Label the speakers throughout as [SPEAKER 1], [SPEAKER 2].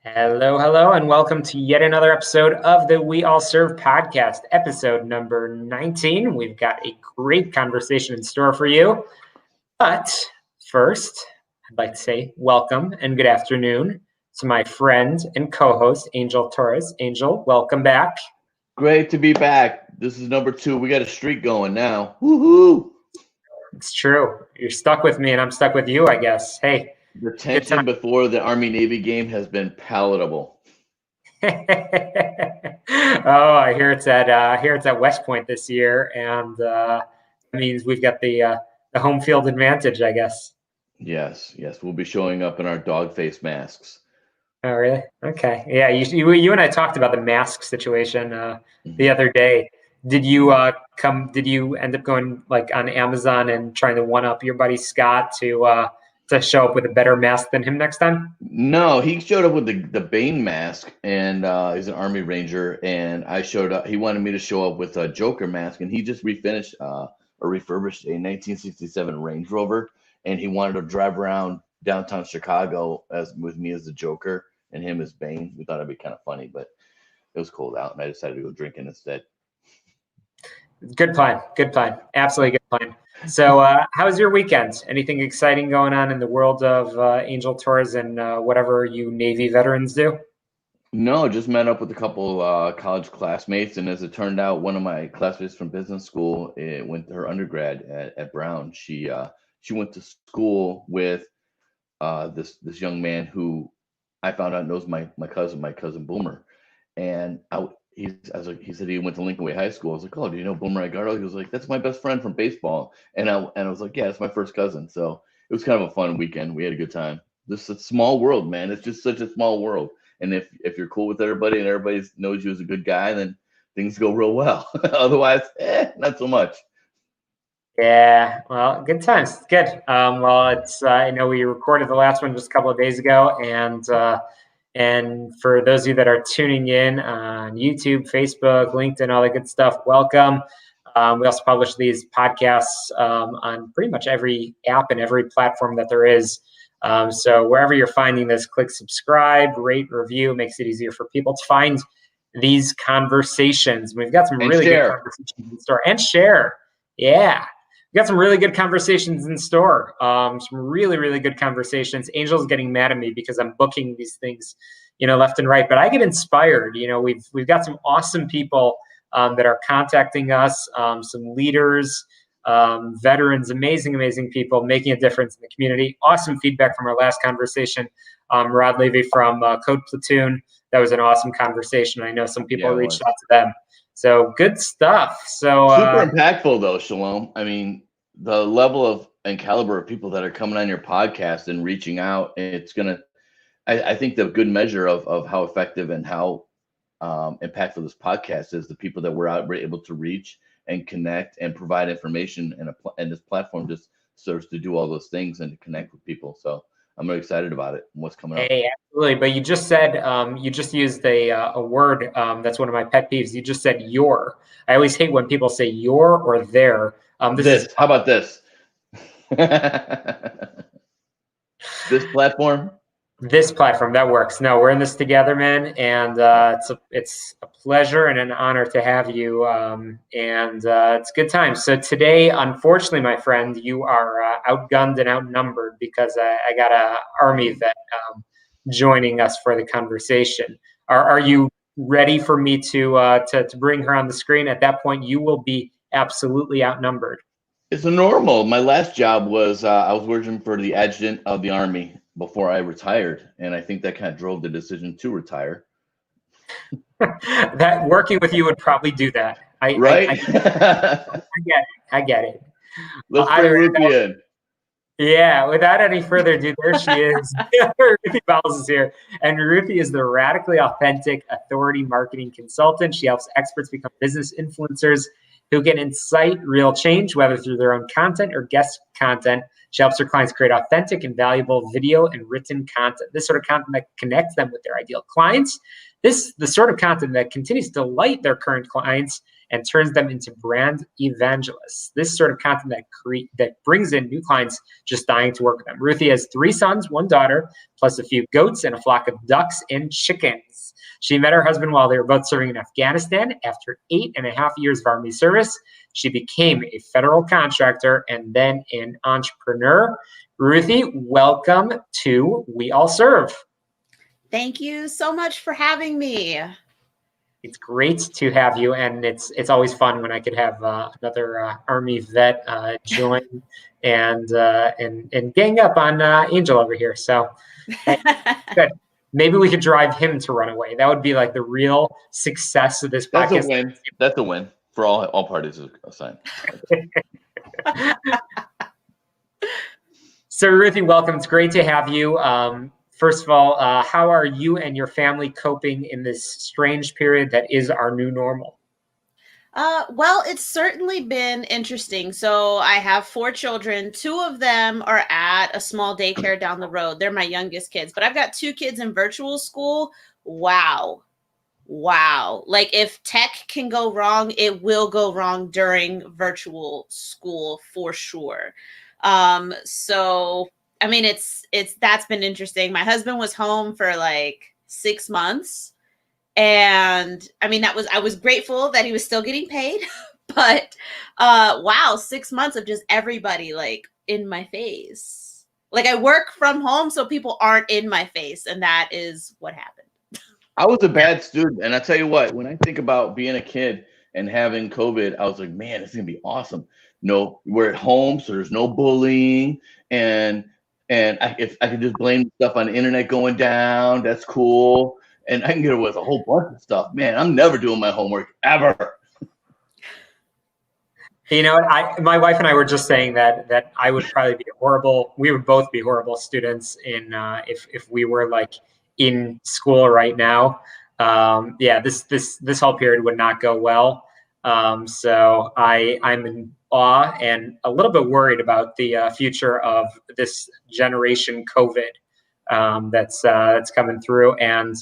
[SPEAKER 1] Hello, hello, and welcome to yet another episode of the We All Serve podcast, episode number 19. We've got a great conversation in store for you. But first, I'd like to say welcome and good afternoon to my friend and co-host, Angel Torres. Angel, welcome back.
[SPEAKER 2] Great to be back. This is number 2. We got a streak going now. Woohoo!
[SPEAKER 1] It's true. You're stuck with me and I'm stuck with you, I guess. Hey.
[SPEAKER 2] The tension before the Army-Navy game has been palatable.
[SPEAKER 1] Oh, I hear it's at West Point this year, and that means we've got the home field advantage, I guess.
[SPEAKER 2] Yes. We'll be showing up in our dog face masks.
[SPEAKER 1] Oh, really? Okay. Yeah, you and I talked about the mask situation the other day. Did you end up going like on Amazon and trying to one up your buddy Scott to show up with a better mask than him next time?
[SPEAKER 2] No, he showed up with the Bane mask, and he's an Army Ranger, and I showed up. He wanted me to show up with a Joker mask, and he just refinished or refurbished a 1967 Range Rover, and he wanted to drive around downtown Chicago with me as the Joker and him as Bane. We thought it'd be kind of funny, but it was cold out, and I decided to go drinking instead.
[SPEAKER 1] Good plan. Absolutely good plan. So how was your weekend? Anything exciting going on in the world of Angel Torres and whatever you Navy veterans do?
[SPEAKER 2] No, just met up with a couple college classmates, and as it turned out, one of my classmates from business school went to her undergrad at Brown. She went to school with this young man who I found out knows my cousin Boomer, and he said he went to Lincoln Way High School. I was like, oh, do you know Boomer Igardo? He was like, that's my best friend from baseball. And I was like, yeah, it's my first cousin. So it was kind of a fun weekend. We had a good time. This is a small world, man. It's just such a small world. And if you're cool with everybody and everybody knows you as a good guy, then things go real well. Otherwise, not so much.
[SPEAKER 1] Yeah, well, good times. Good. It's I know we recorded the last one just a couple of days ago, and for those of you that are tuning in on YouTube, Facebook, LinkedIn, all that good stuff, welcome. We also publish these podcasts on pretty much every app and every platform that there is. So wherever you're finding this, click subscribe, rate, review. It makes it easier for people to find these conversations. We've got some really good conversations in store. And share. Yeah. We got some really good conversations in store. Some really, really good conversations. Angel's getting mad at me because I'm booking these things, left and right. But I get inspired. We've got some awesome people that are contacting us. Some leaders, veterans, amazing people making a difference in the community. Awesome feedback from our last conversation. Rod Levy from Code Platoon. That was an awesome conversation. I know some people reached out to them. So good stuff. So
[SPEAKER 2] super impactful though, Shalom. I mean, the level of and caliber of people that are coming on your podcast and reaching out, I think the good measure of how effective and how impactful this podcast is the people that we're able to reach and connect and provide information, and this platform just serves to do all those things and to connect with people. So I'm really excited about it and what's coming up.
[SPEAKER 1] Hey, absolutely. But you just said, you just used a word that's one of my pet peeves. You just said your. I always hate when people say your or their.
[SPEAKER 2] How about this? This platform?
[SPEAKER 1] This platform, that works. No, we're in this together, man. And it's a pleasure and an honor to have you. And it's a good time. So today, unfortunately, my friend, you are outgunned and outnumbered because I got an Army vet joining us for the conversation. Are you ready for me to bring her on the screen? At that point, you will be absolutely outnumbered.
[SPEAKER 2] It's normal. My last job was I was working for the adjutant of the Army before I retired, and I think that kind of drove the decision to retire.
[SPEAKER 1] That working with you would probably do that. I get it.
[SPEAKER 2] Let's bring Ruthie in.
[SPEAKER 1] Yeah, without any further ado, there she is. Ruthie Bowles is here. And Ruthie is the radically authentic authority marketing consultant. She helps experts become business influencers who can incite real change, whether through their own content or guest content. She helps her clients create authentic and valuable video and written content. This sort of content that connects them with their ideal clients. The sort of content that continues to delight their current clients and turns them into brand evangelists. This sort of content that brings in new clients just dying to work with them. Ruthie has 3 sons, 1 daughter, plus a few goats and a flock of ducks and chickens. She met her husband while they were both serving in Afghanistan. After 8.5 years of Army service, she became a federal contractor and then an entrepreneur. Ruthie, welcome to We All Serve.
[SPEAKER 3] Thank you so much for having me.
[SPEAKER 1] It's great to have you, and it's always fun when I could have another Army vet join and gang up on Angel over here. So good. Maybe we could drive him to run away. That would be like the real success of this podcast.
[SPEAKER 2] That's a win. That's a win for all parties assigned.
[SPEAKER 1] So Ruthie, welcome. It's great to have you. First of all, how are you and your family coping in this strange period that is our new normal?
[SPEAKER 3] Well, it's certainly been interesting. So I have 4 children. 2 of them are at a small daycare down the road. They're my youngest kids, but I've got 2 kids in virtual school. Wow. Like if tech can go wrong, it will go wrong during virtual school for sure. So I mean, that's been interesting. My husband was home for like 6 months. And I mean, I was grateful that he was still getting paid, but, wow, 6 months of just everybody like in my face. Like I work from home so people aren't in my face. And that is what happened.
[SPEAKER 2] I was a bad student. And I tell you what, when I think about being a kid and having COVID, I was like, man, it's going to be awesome. No, we're at home, so there's no bullying. And if I could just blame stuff on the internet going down, that's cool. And I can get away with a whole bunch of stuff. Man, I'm never doing my homework ever.
[SPEAKER 1] You know, my wife and I were just saying that I would probably be horrible. We would both be horrible students if we were like in school right now. This whole period would not go well. So I'm in awe and a little bit worried about the future of this generation COVID that's coming through. And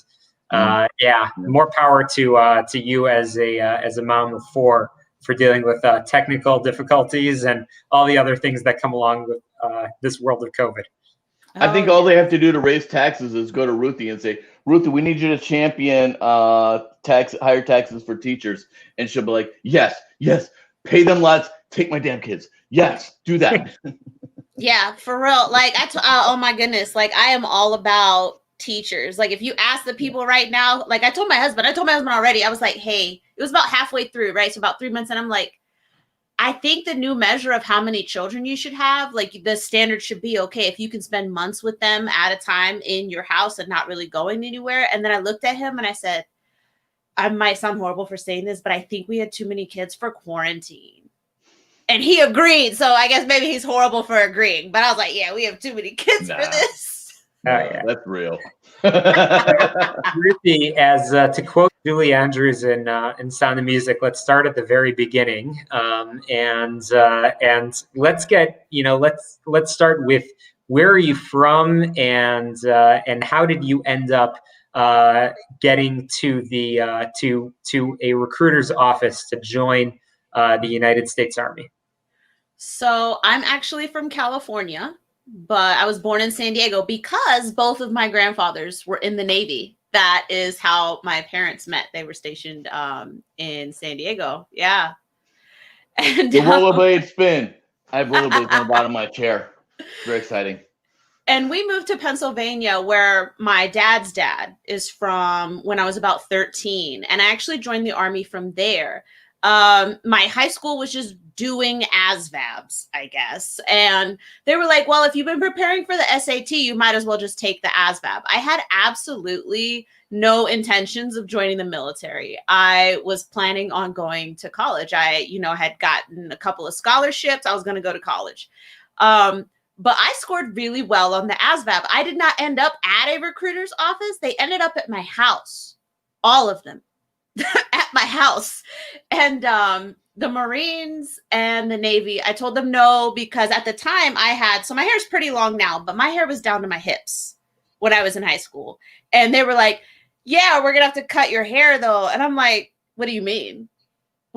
[SPEAKER 1] more power to you as a mom of 4 for dealing with technical difficulties and all the other things that come along with this world of COVID.
[SPEAKER 2] I think all they have to do to raise taxes is go to Ruthie and say, Ruthie, we need you to champion higher taxes for teachers. And she'll be like, yes, pay them lots, take my damn kids. Yes, do that.
[SPEAKER 3] Yeah, for real. Like oh my goodness, like I am all about teachers. Like if you ask the people right now, like I told my husband already, I was like, hey, it was about halfway through, right? So about 3 months. And I'm like, I think the new measure of how many children you should have, like the standard should be, okay, if you can spend months with them at a time in your house and not really going anywhere. And then I looked at him and I said, I might sound horrible for saying this, but I think we had too many kids for quarantine. And he agreed. So I guess maybe he's horrible for agreeing. But I was like, yeah, we have too many kids for this.
[SPEAKER 2] Oh, yeah. That's real.
[SPEAKER 1] Ruthie, as to quote Julie Andrews in Sound of Music, let's start at the very beginning, and let's get let's start with where are you from, and how did you end up getting to the to a recruiter's office to join the United States Army?
[SPEAKER 3] So I'm actually from California, but I was born in San Diego because both of my grandfathers were in the Navy. That is how my parents met. They were stationed in San Diego. Yeah. And
[SPEAKER 2] the rollerblade spin. I have rollerblades on the bottom of my chair. Very exciting.
[SPEAKER 3] And we moved to Pennsylvania, where my dad's dad is from, when I was about 13. And I actually joined the Army from there. My high school was just doing ASVABs, I guess. And they were like, well, if you've been preparing for the SAT, you might as well just take the ASVAB. I had absolutely no intentions of joining the military. I was planning on going to college. I, had gotten a couple of scholarships. I was going to go to college. But I scored really well on the ASVAB. I did not end up at a recruiter's office. They ended up at my house. All of them. At my house. And the Marines and the Navy, I told them no, because at the time so my hair is pretty long now, but my hair was down to my hips when I was in high school. And they were like, yeah, we're going to have to cut your hair though. And I'm like, what do you mean?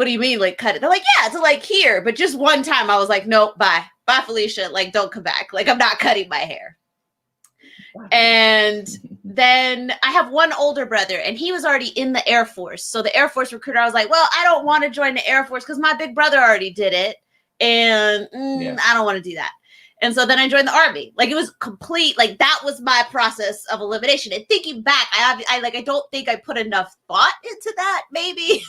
[SPEAKER 3] what do you mean, like, cut it? They're like, yeah, it's like here. But just one time I was like, nope, bye. Bye, Felicia. Like, don't come back. Like, I'm not cutting my hair. And then I have one older brother, and he was already in the Air Force. So the Air Force recruiter, I was like, well, I don't want to join the Air Force because my big brother already did it. And I don't want to do that. And so then I joined the Army. Like, it was complete. Like, that was my process of elimination. And thinking back, I don't think I put enough thought into that, maybe.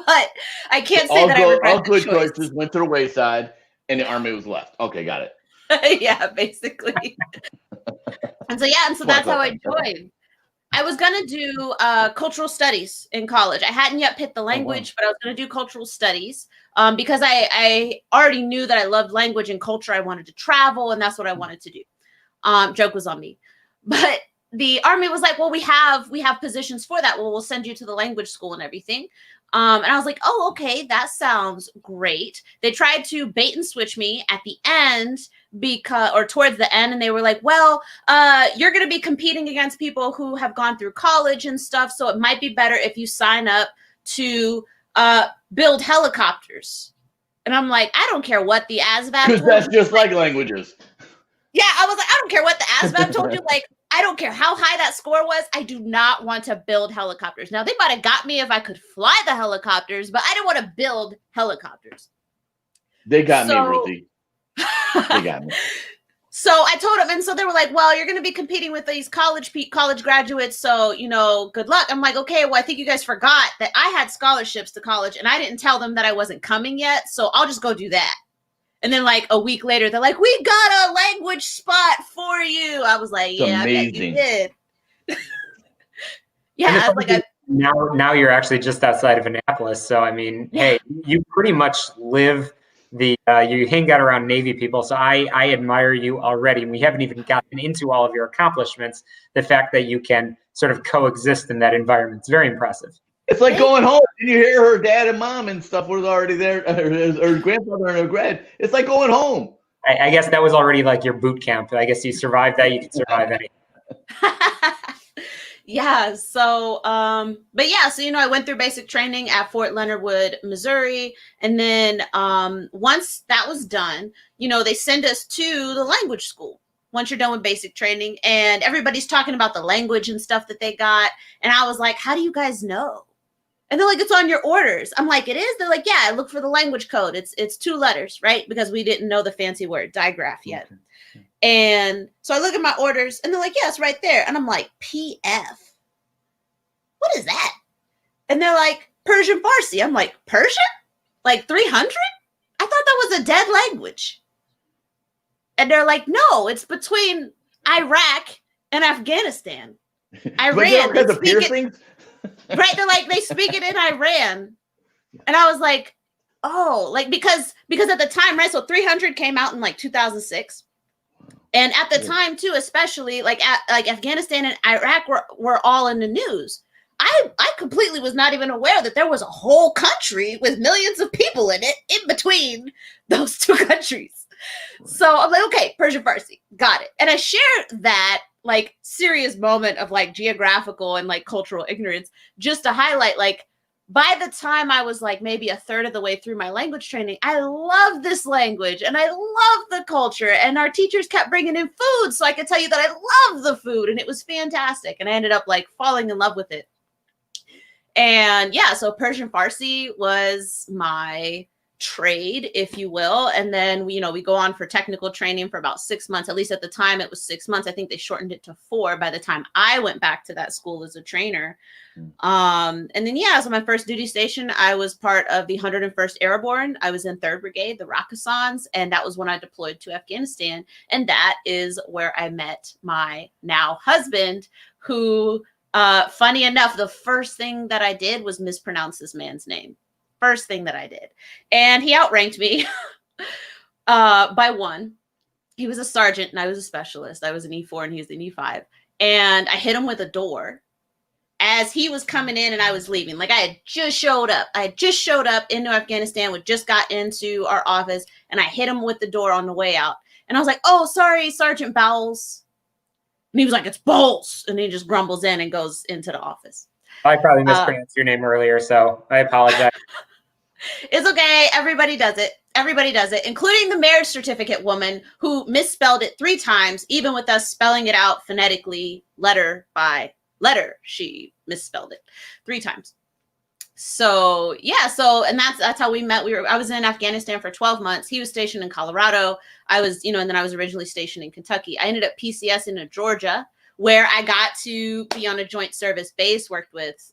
[SPEAKER 3] But I can't say that I regret
[SPEAKER 2] all good
[SPEAKER 3] the choice.
[SPEAKER 2] choices went to the wayside, and the Army was left. Okay, got it.
[SPEAKER 3] Yeah, basically. And so that's how I joined. I was going to do cultural studies in college. I hadn't yet picked the language, but I was going to do cultural studies because I already knew that I loved language and culture. I wanted to travel, and that's what I wanted to do. Joke was on me. But the Army was like, well, we have positions for that. Well, we'll send you to the language school and everything. And I was like, oh, okay, that sounds great. They tried to bait and switch me at the end towards the end. And they were like, well, you're going to be competing against people who have gone through college and stuff. So it might be better if you sign up to build helicopters. And I'm like, I don't care what the ASVAB
[SPEAKER 2] because that's just like languages.
[SPEAKER 3] Yeah, I was like, I don't care what the ASVAB told you. Like, I don't care how high that score was. I do not want to build helicopters. Now, they might have got me if I could fly the helicopters, but I didn't want to build helicopters.
[SPEAKER 2] They got me, Ruthie. They got me.
[SPEAKER 3] So I told them, and so they were like, well, you're going to be competing with these college graduates, so, good luck. I'm like, okay, well, I think you guys forgot that I had scholarships to college, and I didn't tell them that I wasn't coming yet, so I'll just go do that. And then, like, a week later, they're like, we got a language spot for you. I was like, yeah,
[SPEAKER 2] amazing.
[SPEAKER 3] I bet you did. Yeah, I was like,
[SPEAKER 1] now you're actually just outside of Annapolis. So, I mean, hey, you pretty much live you hang out around Navy people. So I admire you already. We haven't even gotten into all of your accomplishments. The fact that you can sort of coexist in that environment is very impressive.
[SPEAKER 2] It's like going home and you hear her dad and mom and stuff was already there, her grandfather and her grad. It's like going home.
[SPEAKER 1] I guess that was already like your boot camp. I guess you survived that. You can survive anything.
[SPEAKER 3] Yeah. So, but yeah, so, I went through basic training at Fort Leonard Wood, Missouri. And then once that was done, they send us to the language school once you're done with basic training, and everybody's talking about the language and stuff that they got. And I was like, how do you guys know? And they're like, it's on your orders. I'm like, it is? They're like, yeah, I look for the language code. It's 2 letters, right? Because we didn't know the fancy word digraph yet. Okay. And so I look at my orders and they're like, yeah, it's right there. And I'm like, PF? What is that? And they're like, Persian Farsi. I'm like, Persian? Like 300? I thought that was a dead language. And they're like, no, it's between Iraq and Afghanistan. Iran.
[SPEAKER 2] Because of piercings?
[SPEAKER 3] Right, they're like, they speak it in Iran. And I was like, oh, like, because at the time, right, so 300 came out in like 2006. And at the time too, especially like Afghanistan and Iraq were all in the news. I completely was not even aware that there was a whole country with millions of people in it in between those 2 countries. So I'm like, okay, Persian Farsi, got it. And I shared that like serious moment of like geographical and like cultural ignorance just to highlight, like, by the time I was like maybe a third of the way through my language training, I love this language and I love the culture, and our teachers kept bringing in food so I could tell you that I love the food, and it was fantastic. And I ended up like falling in love with it. And yeah, so Persian Farsi was my trade, if you will. And then we go on for technical training for about 6 months. At least at the time it was 6 months. I think they shortened it to 4 by the time I went back to that school as a trainer. And then so my first duty station, I was part of the 101st Airborne. I was in 3rd Brigade, the Rakkasans, and that was when I deployed to Afghanistan. And that is where I met my now husband, who funny enough, the first thing that I did was mispronounce this man's name. First thing that I did. And he outranked me by 1. He was a sergeant and I was a specialist. I was an E4 and he was an E5. And I hit him with a door as he was coming in and I was leaving. Like, I had just showed up. Into Afghanistan. We just got into our office and I hit him with the door on the way out. And I was like, oh, sorry, Sergeant Bowles. And he was like, it's Bowles. And he just grumbles in and goes into the office.
[SPEAKER 1] I probably mispronounced your name earlier, so I apologize.
[SPEAKER 3] It's okay. Everybody does it. Everybody does it, including the marriage certificate woman who misspelled it 3 times, even with us spelling it out phonetically, letter by letter. She misspelled it 3 times. So yeah, and that's how we met. I was in Afghanistan for 12 months. He was stationed in Colorado. I was, and then I was originally stationed in Kentucky. I ended up PCS in Georgia, where I got to be on a joint service base, worked with,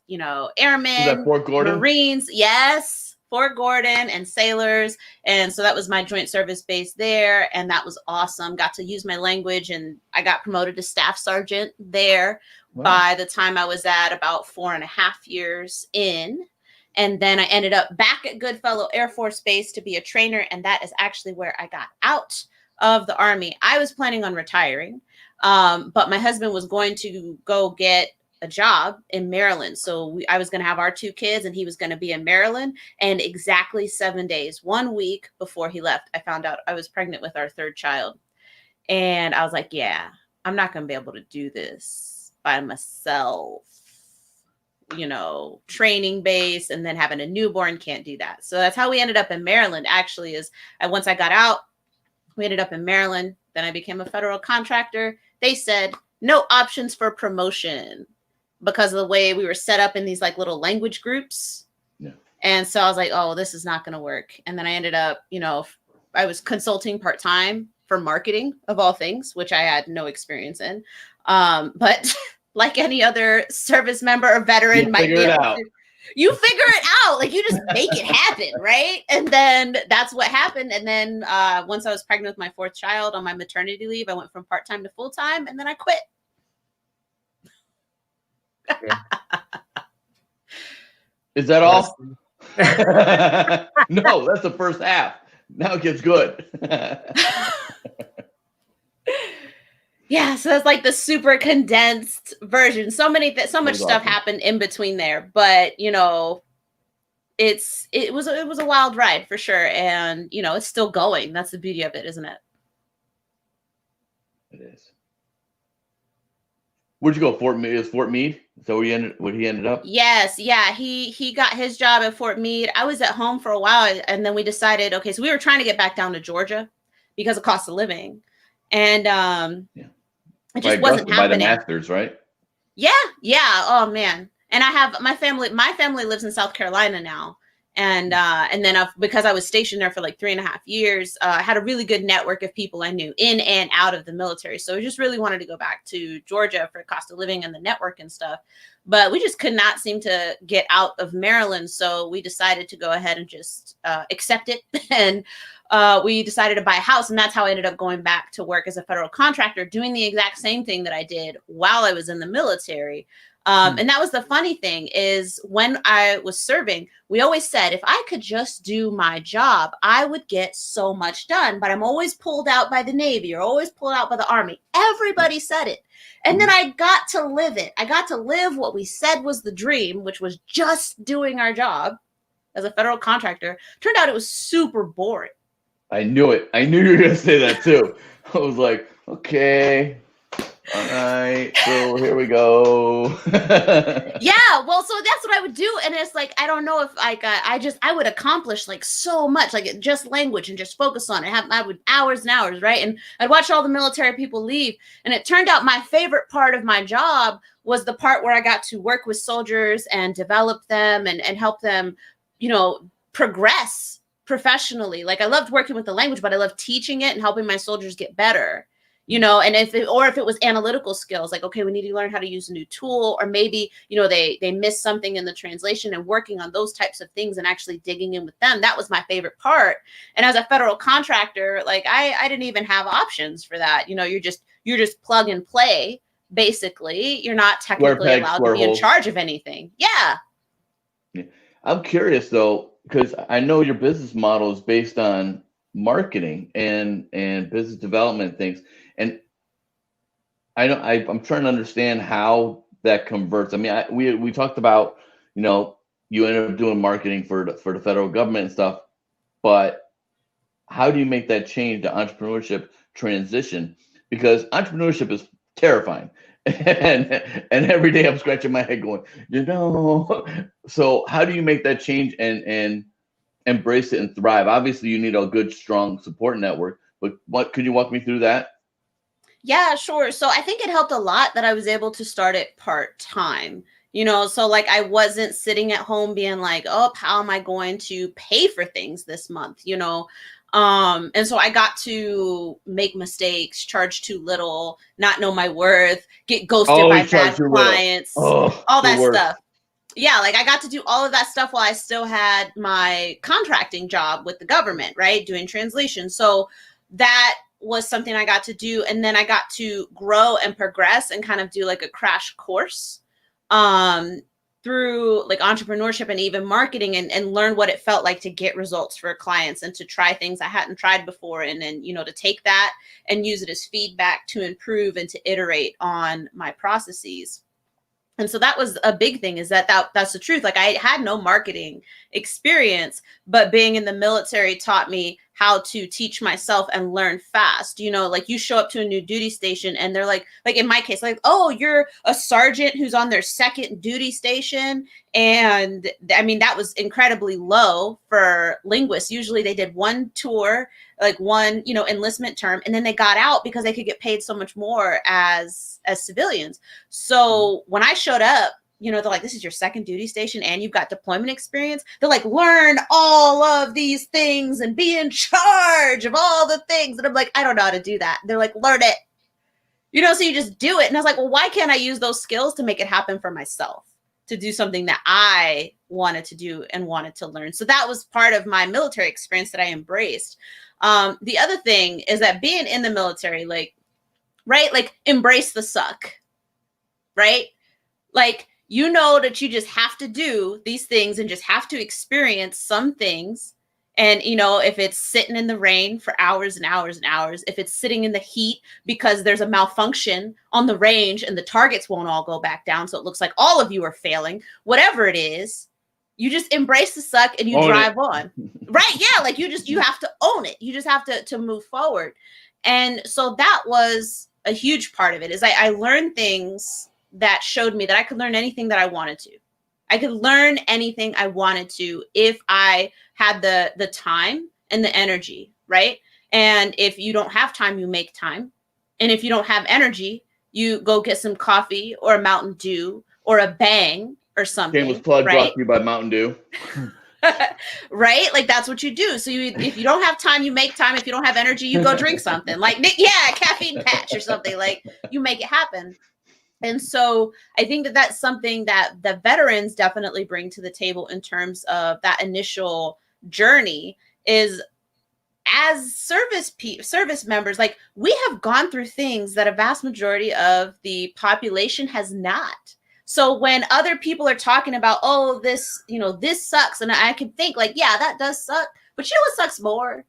[SPEAKER 3] airmen,
[SPEAKER 2] Fort Gordon?
[SPEAKER 3] Marines, yes, Fort Gordon, and sailors. And so that was my joint service base there. And that was awesome. Got to use my language, and I got promoted to staff sergeant there by the time I was at about 4.5 years in. And then I ended up back at Goodfellow Air Force Base to be a trainer. And that is actually where I got out of the Army. I was planning on retiring, but my husband was going to go get a job in Maryland. So I was going to have our 2 kids, and he was going to be in Maryland. And exactly 7 days, 1 week before he left, I found out I was pregnant with our 3rd child. And I was like, yeah, I'm not going to be able to do this by myself. Training base and then having a newborn, can't do that. So that's how we ended up in Maryland, actually, once I got out, we ended up in Maryland. Then I became a federal contractor. They said no options for promotion because of the way we were set up in these like little language groups.
[SPEAKER 2] Yeah. And
[SPEAKER 3] so I was like, oh, this is not going to work. And then I ended up, I was consulting part-time for marketing, of all things, which I had no experience in. But like any other service member or veteran might be able to, you figure it out. Like, you just make it happen, right? And then that's what happened. And then once I was pregnant with my 4th child on my maternity leave, I went from part-time to full-time, and then I quit.
[SPEAKER 2] Yeah. Is that all? No, that's the first half. Now it gets good.
[SPEAKER 3] Yeah, so that's like the super condensed version. So much stuff happened in between there, but it was a wild ride for sure, and it's still going. That's the beauty of it, isn't it?
[SPEAKER 2] It is. Where'd you go? Fort Meade? Is Fort Meade? Is that where he ended up?
[SPEAKER 3] Yes, yeah. He got his job at Fort Meade. I was at home for a while, and then we decided, okay, so we were trying to get back down to Georgia because of cost of living, and it just wasn't happening.
[SPEAKER 2] By the Masters, right?
[SPEAKER 3] Yeah. Oh man. And I have my family lives in South Carolina now. And then because I was stationed there for like 3.5 years, I had a really good network of people I knew in and out of the military. So I just really wanted to go back to Georgia for cost of living and the network and stuff. But we just could not seem to get out of Maryland. So we decided to go ahead and just accept it. And we decided to buy a house. And that's how I ended up going back to work as a federal contractor, doing the exact same thing that I did while I was in the military. And that was the funny thing, is when I was serving, we always said, if I could just do my job, I would get so much done. But I'm always pulled out by the Navy or always pulled out by the Army. Everybody said it. And then I got to live it. I got to live what we said was the dream, which was just doing our job as a federal contractor. Turned out it was super boring.
[SPEAKER 2] I knew it. I knew you were going to say that too. I was like, okay. All right, so here we go.
[SPEAKER 3] Yeah, well, so that's what I would do, and it's like, I don't know if I would accomplish like so much, like just language and just focus on it. I would hours and hours, right? And I'd watch all the military people leave, and it turned out my favorite part of my job was the part where I got to work with soldiers and develop them and help them, progress professionally. Like, I loved working with the language, but I loved teaching it and helping my soldiers get better. And if it was analytical skills, like, okay, we need to learn how to use a new tool, or maybe, they missed something in the translation, and working on those types of things and actually digging in with them. That was my favorite part. And as a federal contractor, like I didn't even have options for that. You're just plug and play, basically. You're not technically allowed to be in charge of anything. Yeah.
[SPEAKER 2] I'm curious though, because I know your business model is based on marketing and business development things. And I'm trying to understand how that converts. I mean, we talked about, you ended up doing marketing for the federal government and stuff, but how do you make that change to entrepreneurship transition? Because entrepreneurship is terrifying. And every day I'm scratching my head going, so how do you make that change and embrace it and thrive? Obviously, you need a good, strong support network, but what could you walk me through that?
[SPEAKER 3] Yeah, sure. So I think it helped a lot that I was able to start it part-time. So like I wasn't sitting at home being like, oh, how am I going to pay for things this month? And so I got to make mistakes, charge too little, not know my worth, get ghosted by bad clients, all that stuff. Yeah, like I got to do all of that stuff while I still had my contracting job with the government, right? Doing translation. So that was something I got to do. And then I got to grow and progress and kind of do like a crash course through like entrepreneurship and even marketing, and learn what it felt like to get results for clients and to try things I hadn't tried before. And then, to take that and use it as feedback to improve and to iterate on my processes. And so that was a big thing, is that's the truth. Like I had no marketing experience, but being in the military taught me how to teach myself and learn fast. Like you show up to a new duty station and they're like in my case, like, oh, you're a sergeant who's on their second duty station. And I mean, that was incredibly low for linguists. Usually they did one tour, like one, enlistment term, and then they got out because they could get paid so much more as civilians. So when I showed up, they're like, this is your second duty station and you've got deployment experience. They're like, learn all of these things and be in charge of all the things. And I'm like, I don't know how to do that. They're like, learn it. So you just do it. And I was like, well, why can't I use those skills to make it happen for myself, to do something that I wanted to do and wanted to learn? So that was part of my military experience that I embraced. The other thing is that being in the military, like embrace the suck, right? Like, that you just have to do these things and just have to experience some things. And, if it's sitting in the rain for hours and hours and hours, if it's sitting in the heat because there's a malfunction on the range and the targets won't all go back down, so it looks like all of you are failing, whatever it is, you just embrace the suck and you drive on. Right. Yeah. Like you have to own it. You just have to move forward. And so that was a huge part of it, is I learned things that showed me that I could learn anything that I wanted to. I could learn anything I wanted to if I had the time and the energy, right? And if you don't have time, you make time. And if you don't have energy, you go get some coffee or a Mountain Dew or a Bang or something.
[SPEAKER 2] Shameless plug,
[SPEAKER 3] right?
[SPEAKER 2] Brought to you by Mountain Dew.
[SPEAKER 3] Right? Like that's what you do. So if you don't have time, you make time. If you don't have energy, you go drink something like, caffeine patch or something. Like you make it happen. And so I think that that's something that the veterans definitely bring to the table in terms of that initial journey, is as service members, like we have gone through things that a vast majority of the population has not. So when other people are talking about, oh, this, this sucks, and I can think like, yeah, that does suck. But what sucks more?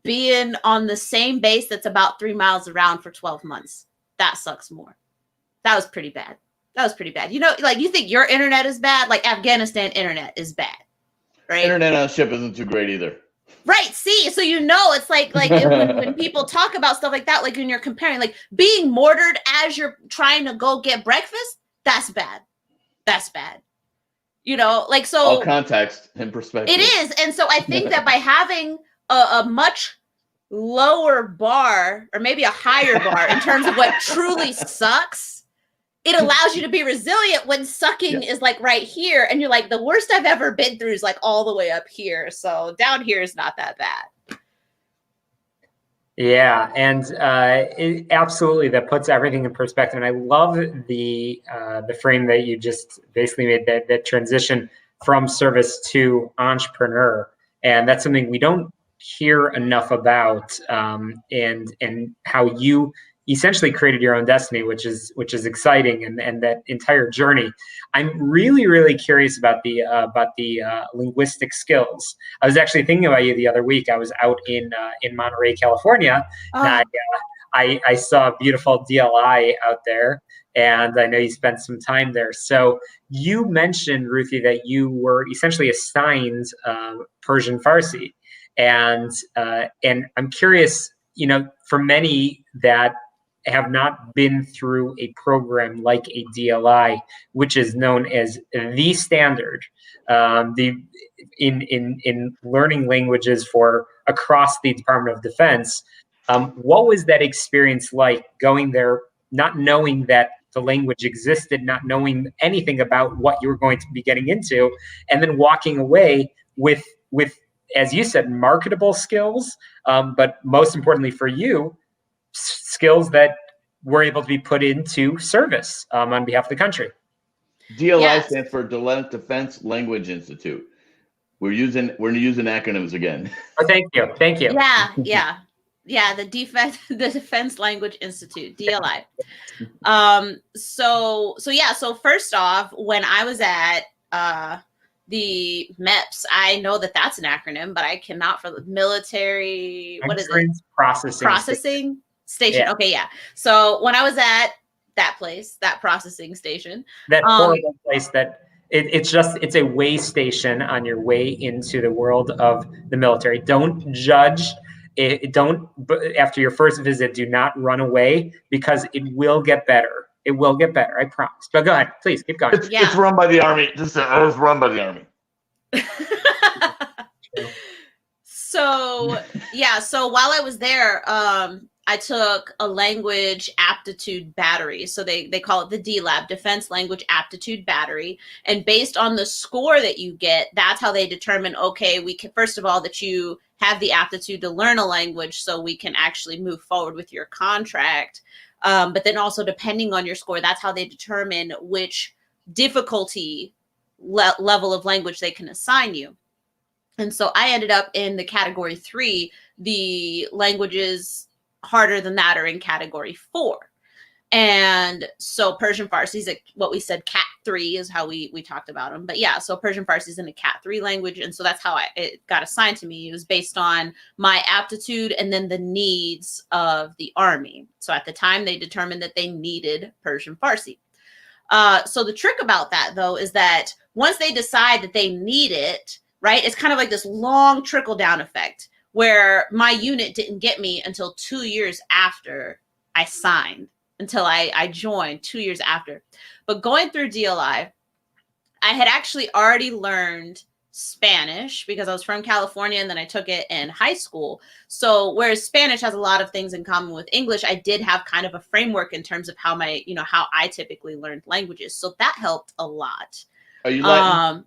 [SPEAKER 3] Being on the same base that's about 3 miles around for 12 months. That sucks more. That was pretty bad. Like you think your internet is bad, like Afghanistan internet is bad, right?
[SPEAKER 2] Internet on ship isn't too great either.
[SPEAKER 3] Right. See, so it's like when people talk about stuff like that, like when you're comparing, like being mortared as you're trying to go get breakfast, that's bad. That's bad. Like so.
[SPEAKER 2] All context and perspective.
[SPEAKER 3] It is, and so I think that by having a much lower bar, or maybe a higher bar, in terms of what truly sucks, it allows you to be resilient when sucking is like right here. And you're like, the worst I've ever been through is like all the way up here. So down here is not that bad.
[SPEAKER 1] Yeah. And absolutely, that puts everything in perspective. And I love the frame that you just basically made, that transition from service to entrepreneur. And that's something we don't hear enough about, and how you essentially created your own destiny, which is exciting, and that entire journey. I'm really, really curious about the linguistic skills. I was actually thinking about you the other week. I was out in Monterey, California, and I saw a beautiful DLI out there, and I know you spent some time there. So you mentioned, Ruthie, that you were essentially assigned Persian Farsi, and I'm curious, for many that have not been through a program like a DLI, which is known as the standard, in learning languages for across the Department of Defense. What was that experience like, going there, not knowing that the language existed, not knowing anything about what you were going to be getting into, and then walking away with as you said, marketable skills, but most importantly for you, skills that were able to be put into service on behalf of the country.
[SPEAKER 2] DLI stands for Defense Language Institute. We're using acronyms again.
[SPEAKER 1] Oh, thank you.
[SPEAKER 3] Yeah. The Defense Language Institute, DLI. So first off, when I was at the MEPS, I know that that's an acronym, but I cannot for the military. What is it? Processing station. Yeah. Okay, yeah. So when I was at that place, that processing station,
[SPEAKER 1] that horrible place that it's a way station on your way into the world of the military. Don't judge. After your first visit, do not run away, because it will get better. It will get better, I promise. But go ahead, please keep going.
[SPEAKER 2] It's run by the Army. It was run by the Army.
[SPEAKER 3] So while I was there, I took a language aptitude battery. So they call it the DLAB, Defense Language Aptitude Battery. And based on the score that you get, that's how they determine, okay, we can, first of all, that you have the aptitude to learn a language so we can actually move forward with your contract. But then also, depending on your score, that's how they determine which difficulty level of language they can assign you. And so I ended up in the category 3. The languages harder than that are in category 4. And so Persian Farsi is what we said, Cat 3 is how we talked about them. But yeah, so Persian Farsi is in a Cat 3 language. And so that's how it got assigned to me. It was based on my aptitude and then the needs of the Army. So at the time, they determined that they needed Persian Farsi. So the trick about that, though, is that once they decide that they need it, right, it's kind of like this long trickle down effect where my unit didn't get me until 2 years after I signed, until I joined 2 years after. But going through DLI, I had actually already learned Spanish because I was from California and then I took it in high school. So whereas Spanish has a lot of things in common with English, I did have kind of a framework in terms of how I typically learned languages. So that helped a lot.
[SPEAKER 2] Are you Latin?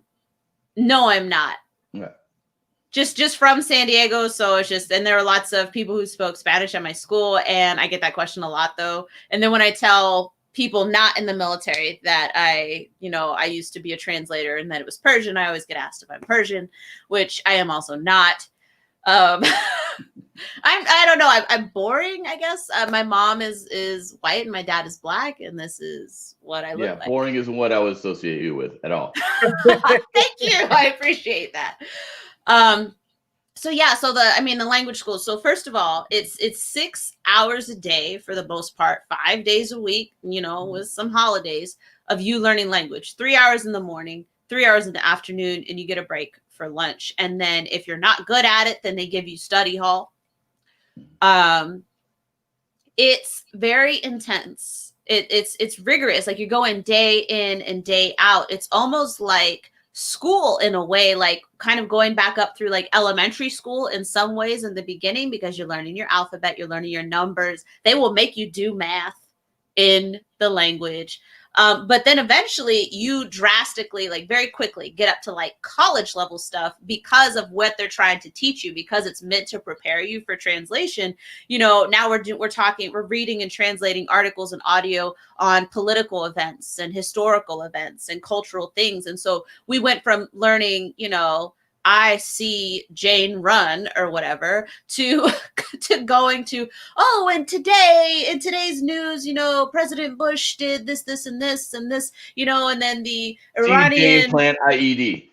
[SPEAKER 3] No, I'm not.
[SPEAKER 2] Yeah.
[SPEAKER 3] Just from San Diego. So it's just, and there are lots of people who spoke Spanish at my school, and I get that question a lot though. And then when I tell people not in the military that I used to be a translator and that it was Persian, I always get asked if I'm Persian, which I am also not. I don't know. I'm boring, I guess. My mom is white and my dad is black, and this is what I look like.
[SPEAKER 2] Boring isn't what I would associate you with at all.
[SPEAKER 3] Thank you. I appreciate that. So the language school. So first of all, it's 6 hours a day for the most part, 5 days a week, with some holidays of you learning language, 3 hours in the morning, 3 hours in the afternoon, and you get a break for lunch. And then if you're not good at it, then they give you study hall. It's very intense. It's rigorous. Like you're going day in and day out. It's almost like school in a way, like kind of going back up through like elementary school in some ways in the beginning, because you're learning your alphabet, you're learning your numbers. They will make you do math in the language. But then eventually you drastically, like very quickly, get up to like college level stuff because of what they're trying to teach you, because it's meant to prepare you for translation. Now we're reading and translating articles and audio on political events and historical events and cultural things. And so we went from learning, I see Jane run or whatever to going to, and today in today's news, President Bush did this, this, and this, and this, and then the Iranian
[SPEAKER 2] plant IED.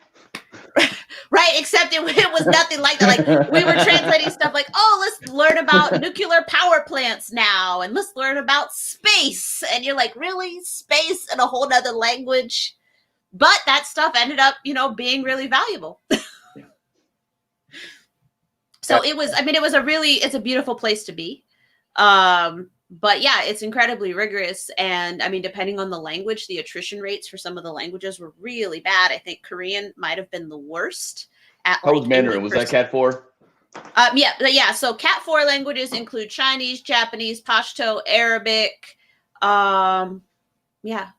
[SPEAKER 3] Right, except it was nothing like that. Like we were translating stuff like, let's learn about nuclear power plants now, and let's learn about space. And you're like, really? Space in a whole nother language? But that stuff ended up, being really valuable. So it's a beautiful place to be. But yeah, it's incredibly rigorous. And I mean, depending on the language, the attrition rates for some of the languages were really bad. I think Korean might have been the worst at
[SPEAKER 2] How
[SPEAKER 3] like
[SPEAKER 2] was Mandarin?
[SPEAKER 3] 80%.
[SPEAKER 2] Was that Cat 4?
[SPEAKER 3] Yeah. So Cat 4 languages include Chinese, Japanese, Pashto, Arabic. Yeah.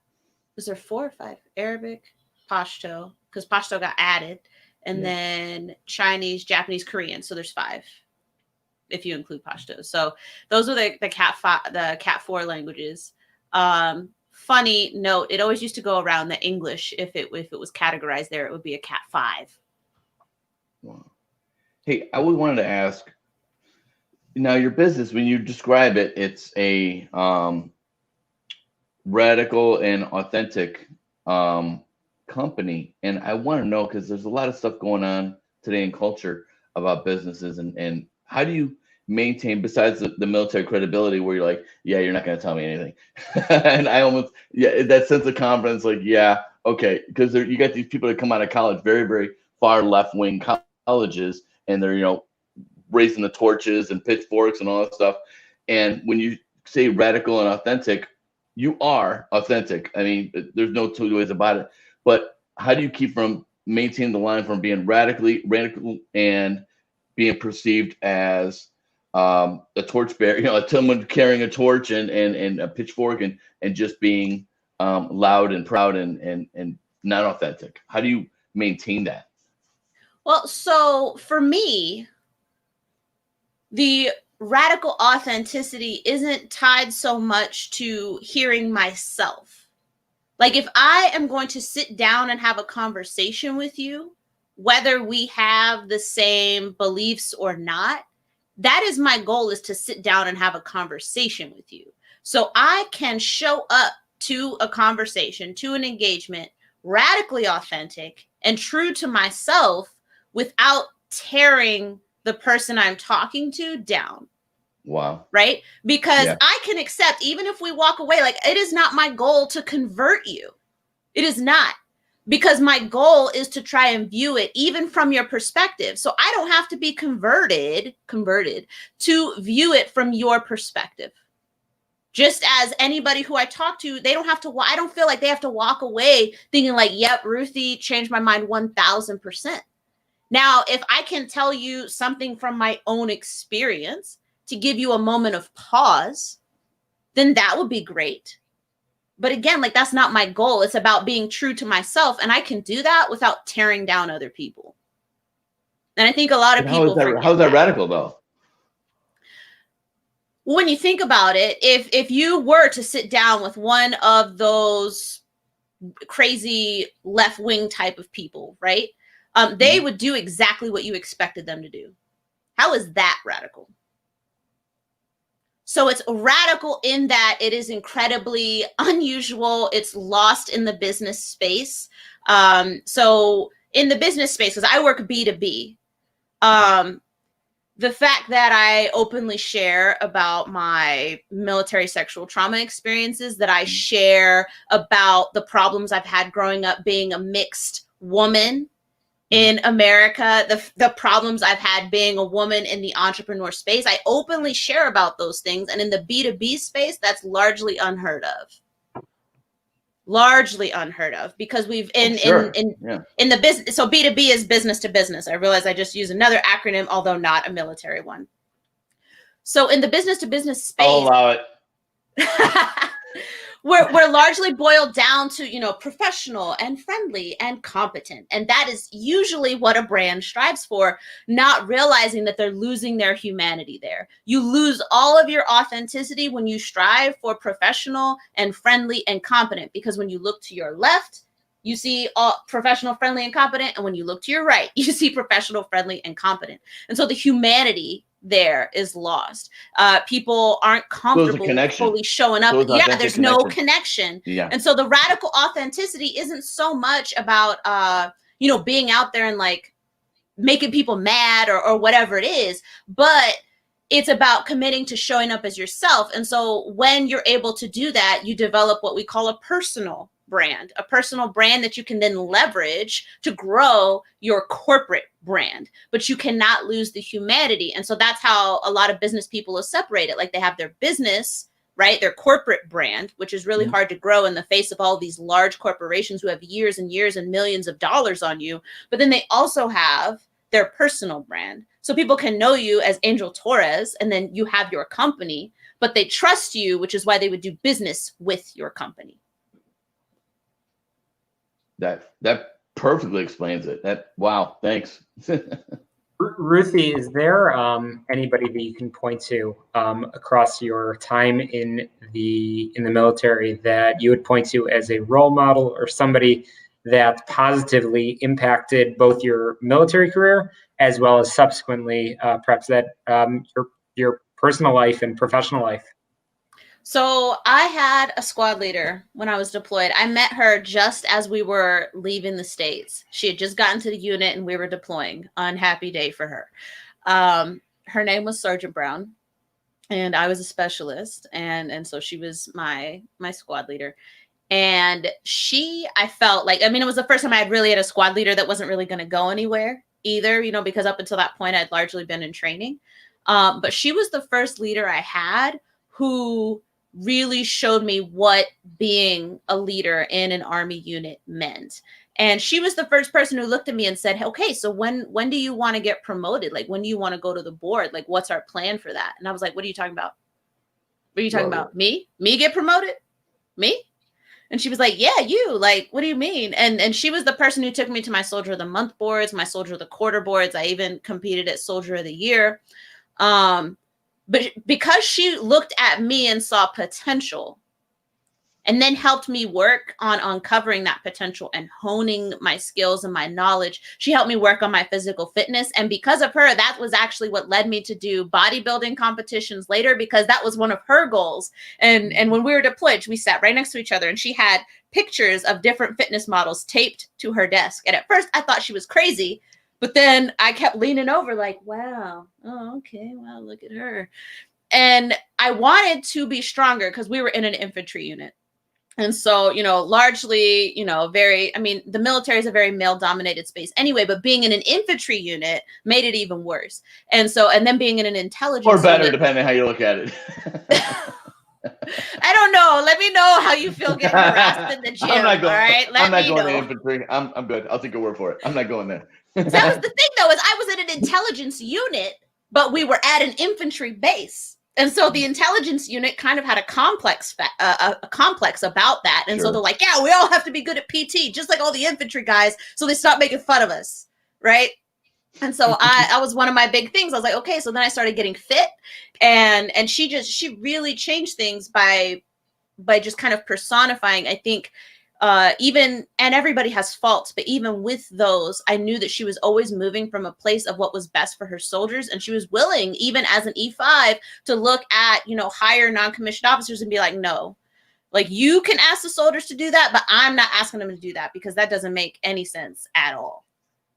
[SPEAKER 3] Was there 4 or 5? Arabic, Pashto, because Pashto got added, and then Chinese, Japanese, Korean. So there's 5 if you include Pashto. So those are the Cat 4 languages. Funny note, it always used to go around the English. If it was categorized there, it would be a Cat 5.
[SPEAKER 2] Wow. Hey, I always wanted to ask, now your business, when you describe it, it's a radical and authentic company. And I want to know, because there's a lot of stuff going on today in culture about businesses, and how do you maintain, besides the military credibility, where you're like, yeah, you're not going to tell me anything. And I almost, that sense of confidence, like, yeah, okay. Because you got these people that come out of college, very, very far left-wing colleges, and they're, raising the torches and pitchforks and all that stuff. And when you say radical and authentic, you are authentic. I mean, there's no two ways about it. But how do you keep from maintaining the line from being radical and being perceived as a torchbearer, someone carrying a torch and a pitchfork, and just being loud and proud and not authentic? How do you maintain that?
[SPEAKER 3] Well, so for me, the radical authenticity isn't tied so much to hearing myself. Like, if I am going to sit down and have a conversation with you, whether we have the same beliefs or not, that is my goal, is to sit down and have a conversation with you. So I can show up to a conversation, to an engagement, radically authentic and true to myself without tearing the person I'm talking to down.
[SPEAKER 2] Wow.
[SPEAKER 3] Right? Because I can accept, even if we walk away, like, it is not my goal to convert you. It is not. Because my goal is to try and view it even from your perspective. So I don't have to be converted to view it from your perspective. Just as anybody who I talk to, they don't have to, I don't feel like they have to walk away thinking like, yep, Ruthie changed my mind 1000%. Now, if I can tell you something from my own experience to give you a moment of pause, then that would be great. But again, like, that's not my goal. It's about being true to myself. And I can do that without tearing down other people. And I think a lot of people forget
[SPEAKER 2] how is that radical, though?
[SPEAKER 3] When you think about it, if you were to sit down with one of those crazy left-wing type of people, right? They would do exactly what you expected them to do. How is that radical? So it's radical in that it is incredibly unusual. It's lost in the business space. So in the business space, because I work B2B, the fact that I openly share about my military sexual trauma experiences, that I share about the problems I've had growing up being a mixed woman in America, the problems I've had being a woman in the entrepreneur space, I openly share about those things. And in the B2B space, that's largely unheard of. Largely unheard of, because we've in the business. So B2B is business to business. I realize I just used another acronym, although not a military one. So in the business to business space,
[SPEAKER 2] I'll allow it.
[SPEAKER 3] We're largely boiled down to, professional and friendly and competent. And that is usually what a brand strives for, not realizing that they're losing their humanity there. You lose all of your authenticity when you strive for professional and friendly and competent, because when you look to your left, you see professional, friendly, and competent. And when you look to your right, you see professional, friendly, and competent. And so the humanity there is lost. People aren't comfortable fully showing up. There's no connection. And so the radical authenticity isn't so much about being out there and like making people mad or whatever it is, but it's about committing to showing up as yourself. And so when you're able to do that, you develop what we call a personal brand that you can then leverage to grow your corporate brand, but you cannot lose the humanity. And so that's how a lot of business people are separated. Like, they have their business right? Their corporate brand, which is really hard to grow in the face of all these large corporations who have years and years and millions of dollars on you. But then they also have their personal brand. So people can know you as Angel Torres, and then you have your company, but they trust you, which is why they would do business with your company.
[SPEAKER 2] That perfectly explains it. Wow, thanks.
[SPEAKER 1] Ruthie, is there anybody that you can point to across your time in the military that you would point to as a role model, or somebody that positively impacted both your military career as well as subsequently perhaps that your personal life and professional life?
[SPEAKER 3] So I had a squad leader when I was deployed. I met her just as we were leaving the States. She had just gotten to the unit and we were deploying. Unhappy day for her. Her name was Sergeant Brown, and I was a specialist. And so she was my squad leader. And I felt like, I mean, it was the first time I had really had a squad leader that wasn't really going to go anywhere either, because up until that point, I'd largely been in training. But she was the first leader I had who really showed me what being a leader in an Army unit meant. And she was the first person who looked at me and said, okay, so when do you want to get promoted? Like, when do you want to go to the board? Like, what's our plan for that? And I was like, what are you talking about? What are you talking about? Me get promoted? Me? And she was like, yeah, you. Like, what do you mean? And she was the person who took me to my Soldier of the Month boards, my Soldier of the Quarter boards. I even competed at Soldier of the Year. But because she looked at me and saw potential, and then helped me work on uncovering that potential and honing my skills and my knowledge, she helped me work on my physical fitness. And because of her, that was actually what led me to do bodybuilding competitions later, because that was one of her goals. And when we were deployed, we sat right next to each other, and she had pictures of different fitness models taped to her desk. And at first I thought she was crazy, but then I kept leaning over like, wow, oh, okay, wow, look at her. And I wanted to be stronger because we were in an infantry unit. And so, largely, the military is a very male dominated space anyway, but being in an infantry unit made it even worse. And then being in an intelligence
[SPEAKER 2] or better,
[SPEAKER 3] unit,
[SPEAKER 2] depending on how you look at it.
[SPEAKER 3] I don't know. Let me know how you feel getting harassed in the gym.
[SPEAKER 2] I'm not going,
[SPEAKER 3] all right?
[SPEAKER 2] I'm not going to infantry. I'm good. I'll take your word for it. I'm not going there.
[SPEAKER 3] So that was the thing, though, is I was in an intelligence unit, but we were at an infantry base. And so the intelligence unit kind of had a complex about that. And so they're like, yeah, we all have to be good at PT, just like all the infantry guys. So they stopped making fun of us. Right. And so I was one of my big things. I was like, okay, so then I started getting fit, and she really changed things by just kind of personifying, I think, and everybody has faults, but even with those, I knew that she was always moving from a place of what was best for her soldiers. And she was willing, even as an E5, to look at, higher non-commissioned officers and be like, no, like, you can ask the soldiers to do that, but I'm not asking them to do that, because that doesn't make any sense at all.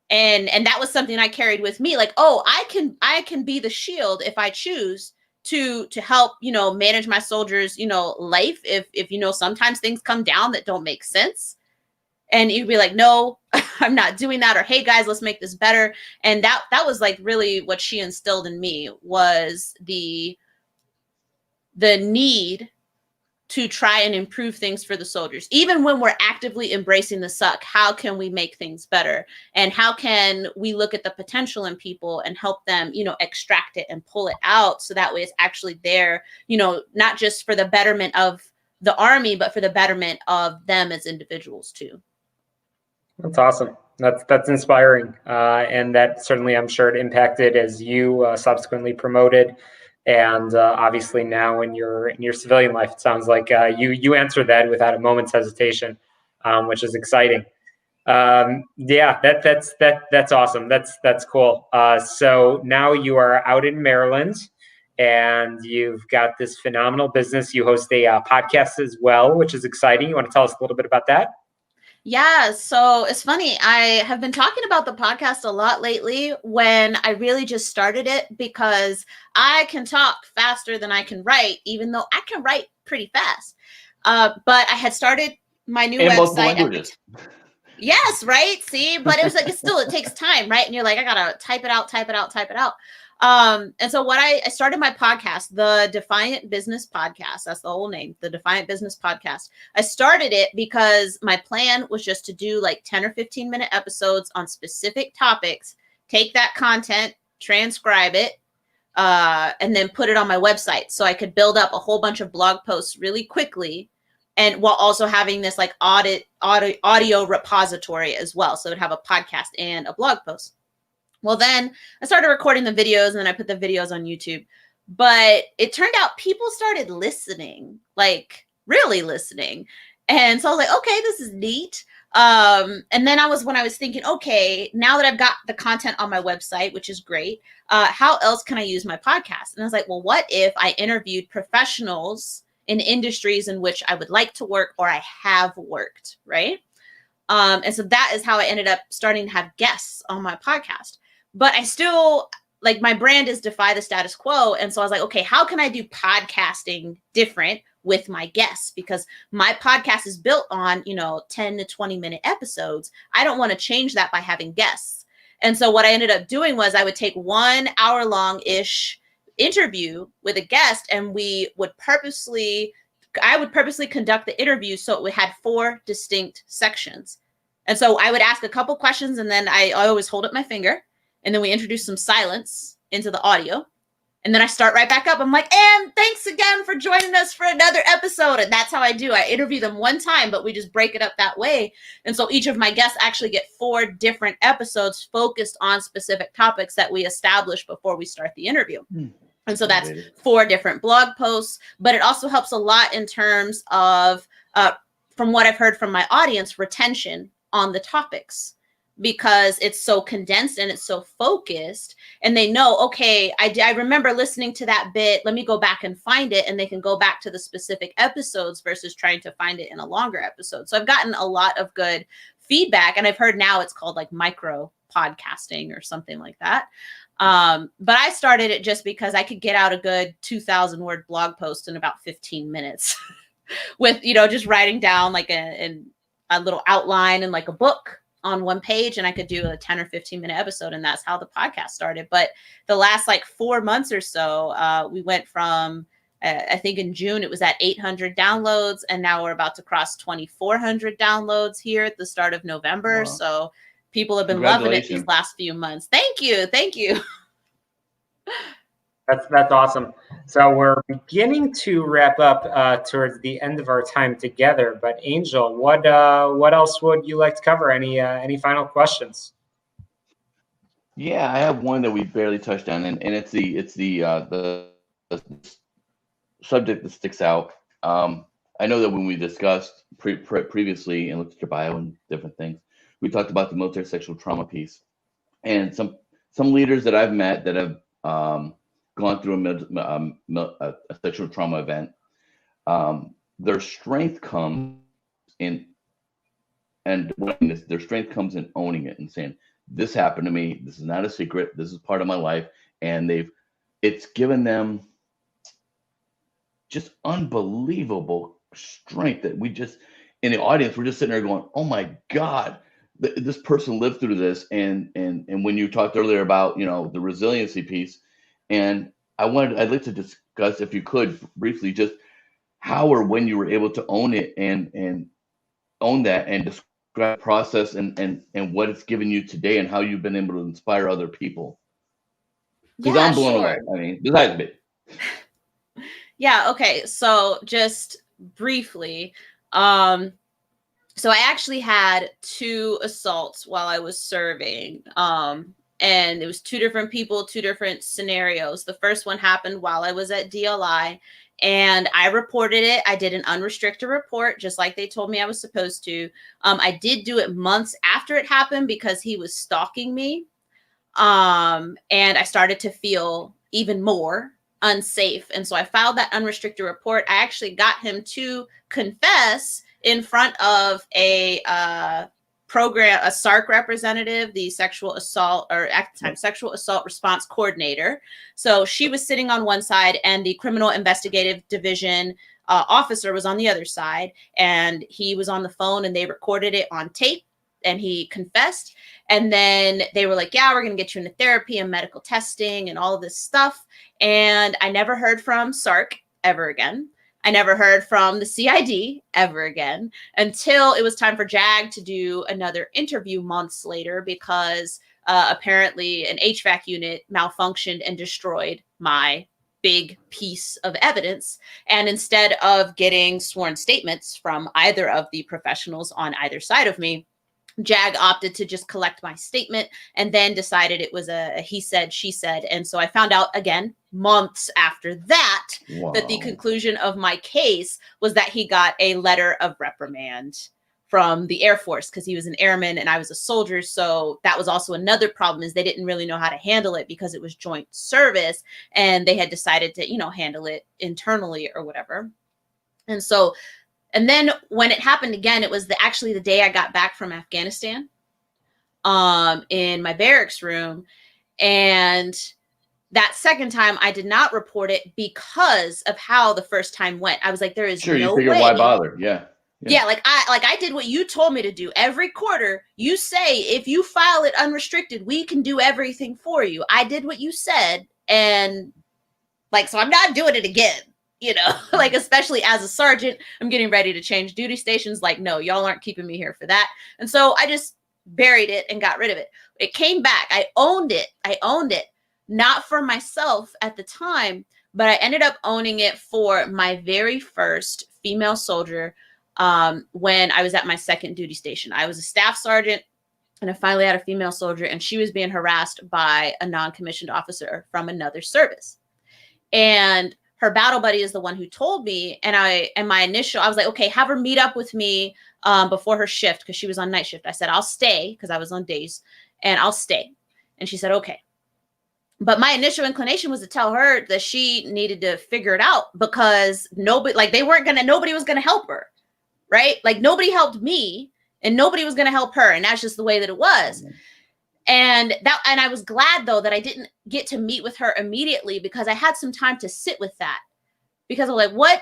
[SPEAKER 3] And that was something I carried with me. Like, oh, I can be the shield if I choose to help, manage my soldiers, life. If, sometimes things come down that don't make sense, and you'd be like, no, I'm not doing that. Or, hey guys, let's make this better. And that was like really what she instilled in me, was the need to try and improve things for the soldiers. Even when we're actively embracing the suck, how can we make things better? And how can we look at the potential in people and help them, extract it and pull it out, so that way it's actually there, not just for the betterment of the Army, but for the betterment of them as individuals too.
[SPEAKER 1] That's awesome. That's inspiring. And that certainly, I'm sure, it impacted as you subsequently promoted. And obviously now in your civilian life, it sounds like you answered that without a moment's hesitation, which is exciting. That's awesome. That's cool. So now you are out in Maryland, and you've got this phenomenal business. You host a podcast as well, which is exciting. You want to tell us a little bit about that?
[SPEAKER 3] Yeah, so it's funny. I have been talking about the podcast a lot lately, when I really just started it, because I can talk faster than I can write, even though I can write pretty fast. But I had started my new website. Yes, right. See, but it was like, it takes time, right? And you're like, I gotta type it out. And so what I started my podcast, the Defiant Business Podcast. That's the whole name, the Defiant Business Podcast. I started it because my plan was just to do like 10 or 15-minute episodes on specific topics, take that content, transcribe it, and then put it on my website so I could build up a whole bunch of blog posts really quickly, and while also having this like audio repository as well. So it would have a podcast and a blog post. Well, then I started recording the videos, and then I put the videos on YouTube. But it turned out people started listening, like really listening. And so I was like, okay, this is neat. And then when I was thinking, okay, now that I've got the content on my website, which is great, how else can I use my podcast? And I was like, well, what if I interviewed professionals in industries in which I would like to work or I have worked, right? And so that is how I ended up starting to have guests on my podcast. But I still, like, my brand is Defy the Status Quo. And so I was like, okay, how can I do podcasting different with my guests? Because my podcast is built on, 10 to 20-minute episodes. I don't want to change that by having guests. And so what I ended up doing was I would take 1 hour long-ish interview with a guest, and I would purposely conduct the interview so it had 4 distinct sections. And so I would ask a couple questions, and then I always hold up my finger. And then we introduce some silence into the audio. And then I start right back up. I'm like, and thanks again for joining us for another episode. And that's how I do. I interview them one time, but we just break it up that way. And so each of my guests actually get 4 different episodes focused on specific topics that we establish before we start the interview. And so that's 4 different blog posts. But it also helps a lot in terms of, from what I've heard from my audience, retention on the topics, because it's so condensed and it's so focused, and they know, okay, I remember listening to that bit. Let me go back and find it. And they can go back to the specific episodes versus trying to find it in a longer episode. So I've gotten a lot of good feedback, and I've heard now it's called like micro podcasting or something like that. But I started it just because I could get out a good 2,000 word blog post in about 15 minutes with, just writing down like a little outline and like a book on one page, and I could do a 10 or 15-minute episode. And that's how the podcast started. But the last like 4 months or so, we went from, I think in June, it was at 800 downloads. And now we're about to cross 2,400 downloads here at the start of November. Wow. So people have been loving it these last few months. Thank you. Thank you.
[SPEAKER 1] That's awesome. So we're beginning to wrap up towards the end of our time together. But Angel, what else would you like to cover? Any final questions?
[SPEAKER 2] Yeah, I have one that we barely touched on, and it's the subject that sticks out. I know that when we discussed previously and looked at your bio and different things, we talked about the military sexual trauma piece, and some leaders that I've met that have gone through a sexual trauma event, their strength comes in, and their strength comes in owning it and saying, this happened to me. This is not a secret. This is part of my life. And it's given them just unbelievable strength that we just, in the audience, we're just sitting there going, oh my God, this person lived through this. And when you talked earlier about, the resiliency piece, and I'd like to discuss, if you could briefly, just how or when you were able to own it and own that, and describe the process and what it's given you today, and how you've been able to inspire other people. Because I'm blown away. I mean, besides me.
[SPEAKER 3] Yeah. Okay. So just briefly, so I actually had 2 assaults while I was serving. And it was 2 different people, 2 different scenarios. The first one happened while I was at DLI, and I reported it. I did an unrestricted report, just like they told me I was supposed to. I did do it months after it happened because he was stalking me. And I started to feel even more unsafe. And so I filed that unrestricted report. I actually got him to confess in front of a SARC representative, the sexual assault, or at the time, sexual assault response coordinator. So she was sitting on one side, and the criminal investigative division officer was on the other side, and he was on the phone, and they recorded it on tape. he confessed. And then they were like, yeah, we're going to get you into therapy and medical testing and all of this stuff. And I never heard from SARC ever again. I never heard from the CID ever again until it was time for JAG to do another interview months later, because apparently an HVAC unit malfunctioned and destroyed my big piece of evidence. And instead of getting sworn statements from either of the professionals on either side of me, JAG opted to just collect my statement and then decided it was a he said, she said. And so I found out again, months after that, that the conclusion of my case was that he got a letter of reprimand from the Air Force because he was an airman and I was a soldier. So that was also another problem, is they didn't really know how to handle it because it was joint service and they had decided to, handle it internally or whatever. And then when it happened again, it was actually the day I got back from Afghanistan, in my barracks room. And that second time I did not report it because of how the first time went. I was like, there is no way.
[SPEAKER 2] You figure, why bother? Yeah.
[SPEAKER 3] Yeah, I did what you told me to do. Every quarter, you say, if you file it unrestricted, we can do everything for you. I did what you said. And so I'm not doing it again. Especially as a sergeant, I'm getting ready to change duty stations. No, y'all aren't keeping me here for that. And so I just buried it and got rid of it. It came back. I owned it. Not for myself at the time, but I ended up owning it for my very first female soldier when I was at my second duty station. I was a staff sergeant and I finally had a female soldier, and she was being harassed by a non-commissioned officer from another service. And her battle buddy is the one who told me, I was like, okay, have her meet up with me before her shift, because she was on night shift. I said, I'll stay, because I was on days, and I'll stay. And she said, okay. But my initial inclination was to tell her that she needed to figure it out, because nobody was going to help her, right? Nobody helped me and nobody was going to help her. And that's just the way that it was. And I was glad, though, that I didn't get to meet with her immediately, because I had some time to sit with that, because I was like,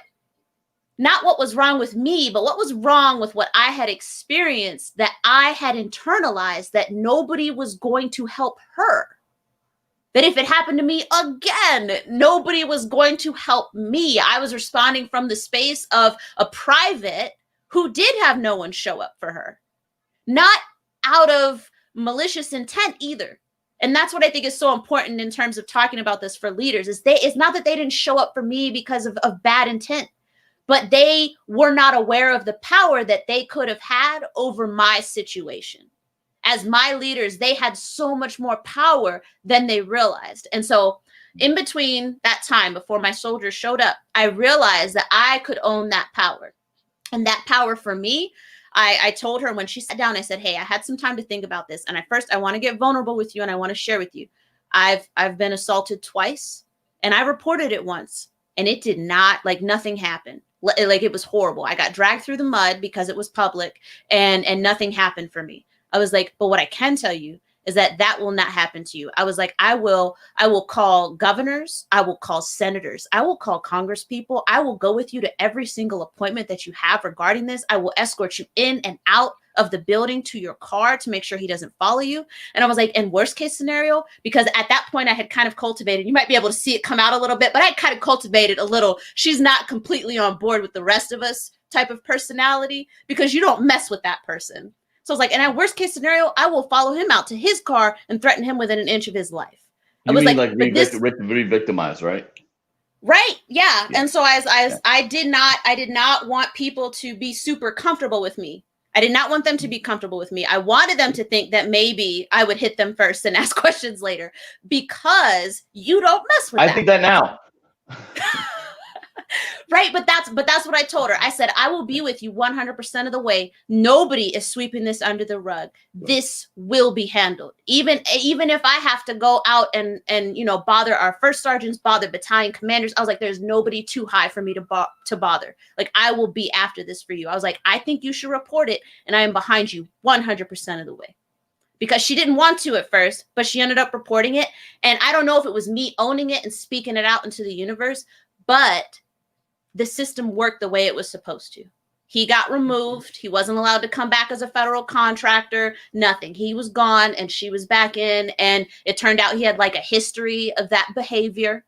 [SPEAKER 3] not what was wrong with me, but what was wrong with what I had experienced, that I had internalized that nobody was going to help her. That if it happened to me again, nobody was going to help me. I was responding from the space of a private who did have no one show up for her. Not out of malicious intent either. And that's what I think is so important in terms of talking about this for leaders, is it's not that they didn't show up for me because of bad intent, but they were not aware of the power that they could have had over my situation. As my leaders, they had so much more power than they realized. And so in between that time, before my soldiers showed up, I realized that I could own that power. And that power for me, I told her when she sat down, I said, hey, I had some time to think about this. And I want to get vulnerable with you, and I want to share with you. I've been assaulted twice, and I reported it once, and it did not, nothing happened. It was horrible. I got dragged through the mud because it was public, and nothing happened for me. I was like, but what I can tell you is that will not happen to you. I was like, I will call governors. I will call senators. I will call congresspeople. I will go with you to every single appointment that you have regarding this. I will escort you in and out of the building to your car to make sure he doesn't follow you. And I was like, in worst case scenario, because at that point I had kind of cultivated, you might be able to see it come out a little bit, but I kind of cultivated a little, she's not completely on board with the rest of us type of personality, because you don't mess with that person. So I was like, and at worst case scenario, I will follow him out to his car and threaten him within an inch of his life. I was
[SPEAKER 2] re-victimize, right?
[SPEAKER 3] Right. Yeah. And so I did not want people to be super comfortable with me. I did not want them to be comfortable with me. I wanted them to think that maybe I would hit them first and ask questions later, because you don't mess with that.
[SPEAKER 2] I think that now.
[SPEAKER 3] Right. But that's what I told her. I said, I will be with you 100% of the way. Nobody is sweeping this under the rug. This will be handled. Even if I have to go out and bother our first sergeants, bother battalion commanders. I was like, there's nobody too high for me to bother. I will be after this for you. I was like, I think you should report it. And I am behind you 100% of the way. Because she didn't want to at first, but she ended up reporting it. And I don't know if it was me owning it and speaking it out into the universe, but the system worked the way it was supposed to. He got removed. He wasn't allowed to come back as a federal contractor, nothing. He was gone and she was back in. And it turned out he had like a history of that behavior,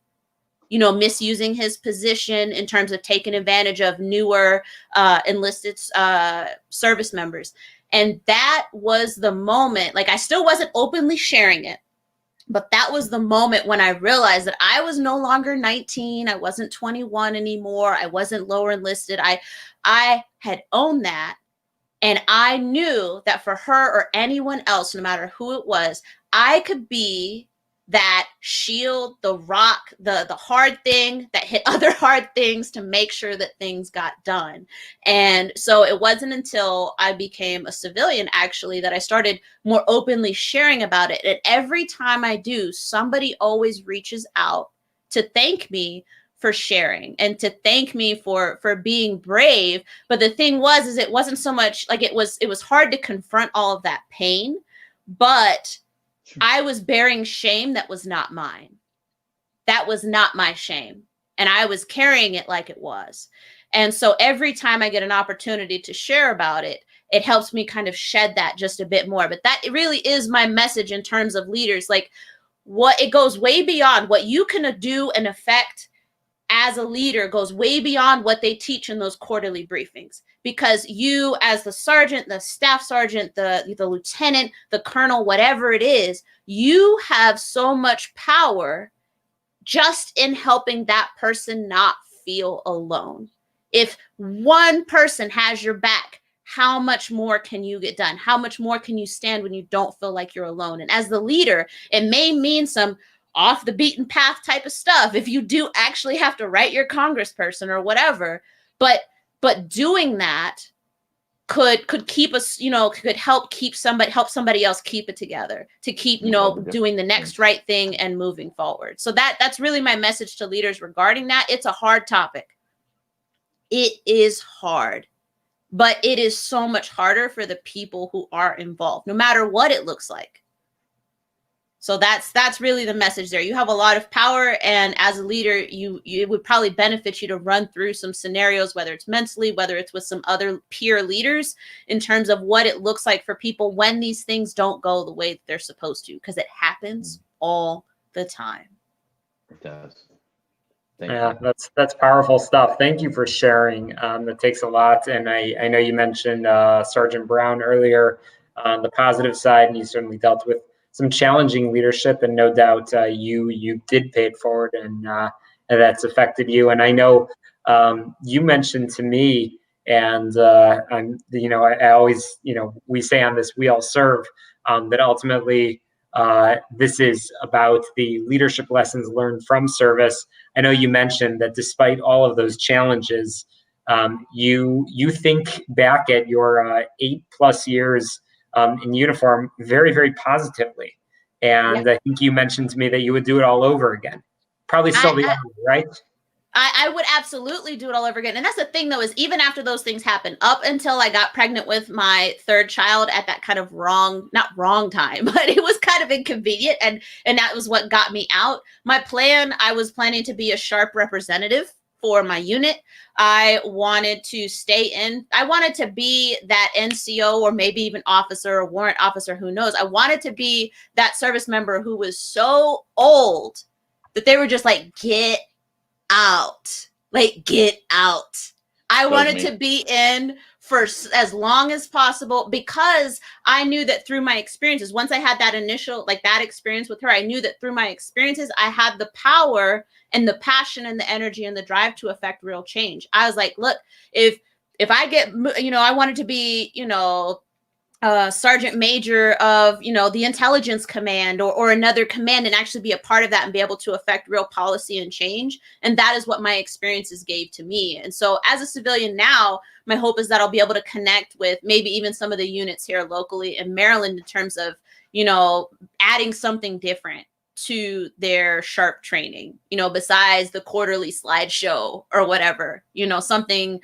[SPEAKER 3] you know, misusing his position in terms of taking advantage of newer enlisted service members. And that was the moment, like I still wasn't openly sharing it, but that was the moment when I realized that I was no longer 19. I wasn't 21 anymore. I wasn't lower enlisted. I had owned that. And I knew that for her or anyone else, no matter who it was, I could be that shield, the rock, the hard thing that hit other hard things to make sure that things got done. And so it wasn't until I became a civilian, actually, that I started more openly sharing about it. And every time I do, somebody always reaches out to thank me for sharing and to thank me for being brave. But the thing was, is it wasn't so much like it was hard to confront all of that pain, but sure, I was bearing shame that was not mine. That was not my shame. And I was carrying it like it was. And so every time I get an opportunity to share about it, it helps me kind of shed that just a bit more. But that really is my message in terms of leaders. Like, what it goes way beyond what you can do and affect as a leader, goes way beyond what they teach in those quarterly briefings, because you as the sergeant, the staff sergeant, the lieutenant, the colonel, whatever it is, you have so much power just in helping that person not feel alone. If one person has your back, how much more can you get done? How much more can you stand when you don't feel like you're alone? And as the leader, it may mean some off the beaten path type of stuff if you do actually have to write your congressperson or whatever, but doing that could keep us, you know, could help somebody else keep it together, to keep, you know, doing the next right thing and moving forward. So that's really my message to leaders regarding that. It's a hard topic. It is hard, but it is so much harder for the people who are involved, no matter what it looks like. So that's really the message there. You have a lot of power, and as a leader, it would probably benefit you to run through some scenarios, whether it's mentally, whether it's with some other peer leaders, in terms of what it looks like for people when these things don't go the way that they're supposed to, because it happens all the time.
[SPEAKER 2] It does.
[SPEAKER 1] Yeah, that's powerful stuff. Thank you for sharing. That takes a lot, and I know you mentioned Sergeant Brown earlier on the positive side, and you certainly dealt with some challenging leadership, and no doubt you did pay it forward, and that's affected you. And I know you mentioned to me, and I always, we say on this, we all serve, that ultimately this is about the leadership lessons learned from service. I know you mentioned that despite all of those challenges, you think back at your 8+ years in uniform very, very positively. And yeah, I think you mentioned to me that you would do it all over again. Probably still the Army, right?
[SPEAKER 3] I would absolutely do it all over again. And that's the thing, though, is even after those things happened, up until I got pregnant with my third child at that kind of not wrong time, but it was kind of inconvenient. And that was what got me out. I was planning to be a sharp representative for my unit. I wanted to I wanted to be that NCO, or maybe even officer or warrant officer, who knows. I wanted to be that service member who was so old that they were just like, get out. I wanted to be in for as long as possible, because I knew that through my experiences, once I had that initial, that experience with her, I knew that through my experiences, I had the power and the passion and the energy and the drive to affect real change. I was like, look, if I get, I wanted to be, sergeant major of, the intelligence command or another command, and actually be a part of that and be able to affect real policy and change. And that is what my experiences gave to me. And so as a civilian now, my hope is that I'll be able to connect with maybe even some of the units here locally in Maryland in terms of, adding something different to their sharp training, besides the quarterly slideshow or whatever, something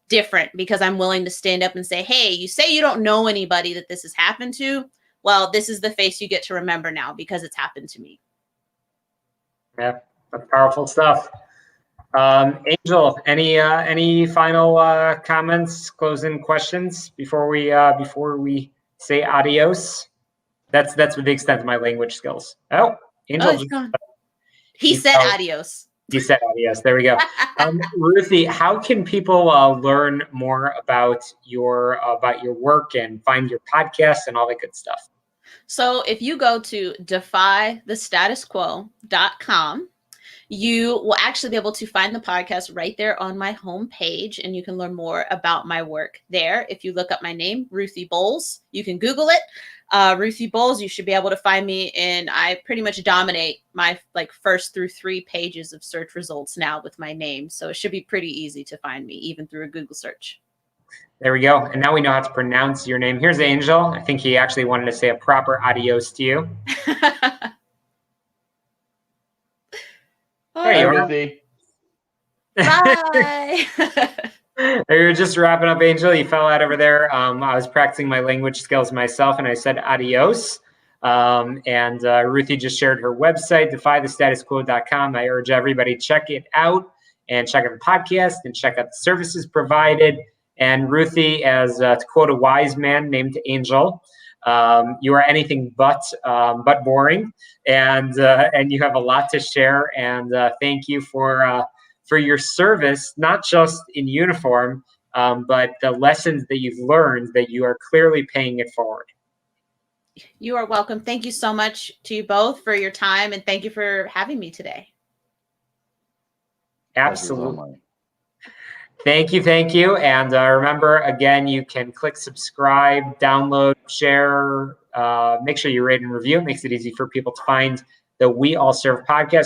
[SPEAKER 3] different, because I'm willing to stand up and say, hey, you say you don't know anybody that this has happened to. Well, this is the face you get to remember now, because it's happened to me.
[SPEAKER 1] Yeah, that's powerful stuff. Angel, any final comments, closing questions before we say adios? That's the extent of my language skills. Oh, Angel.
[SPEAKER 3] Oh, it's gone. He said adios.
[SPEAKER 1] He said adios. There we go. Ruthie, how can people learn more about your work and find your podcast and all that good stuff?
[SPEAKER 3] So if you go to defythestatusquo.com, you will actually be able to find the podcast right there on my homepage, and you can learn more about my work there. If you look up my name, Ruthie Bowles, you can Google it. Ruthie Bowles, you should be able to find me, and I pretty much dominate my first through 3 pages of search results now with my name. So it should be pretty easy to find me, even through a Google search.
[SPEAKER 1] There we go. And now we know how to pronounce your name. Here's Angel. I think he actually wanted to say a proper adios to you. There you are.
[SPEAKER 3] Bye.
[SPEAKER 1] We were just wrapping up, Angel. You fell out over there. I was practicing my language skills myself, and I said adios. And Ruthie just shared her website, defythestatusquo.com. I urge everybody, check it out and check out the podcast and check out the services provided. And Ruthie, as to quote a wise man named Angel, you are anything but boring, and you have a lot to share. And thank you for your service, not just in uniform, but the lessons that you've learned, that you are clearly paying it forward.
[SPEAKER 3] You are welcome. Thank you so much to you both for your time, and thank you for having me today.
[SPEAKER 1] Absolutely. Thank you. And remember, again, you can click subscribe, download, share, make sure you rate and review. It makes it easy for people to find the We All Serve podcast.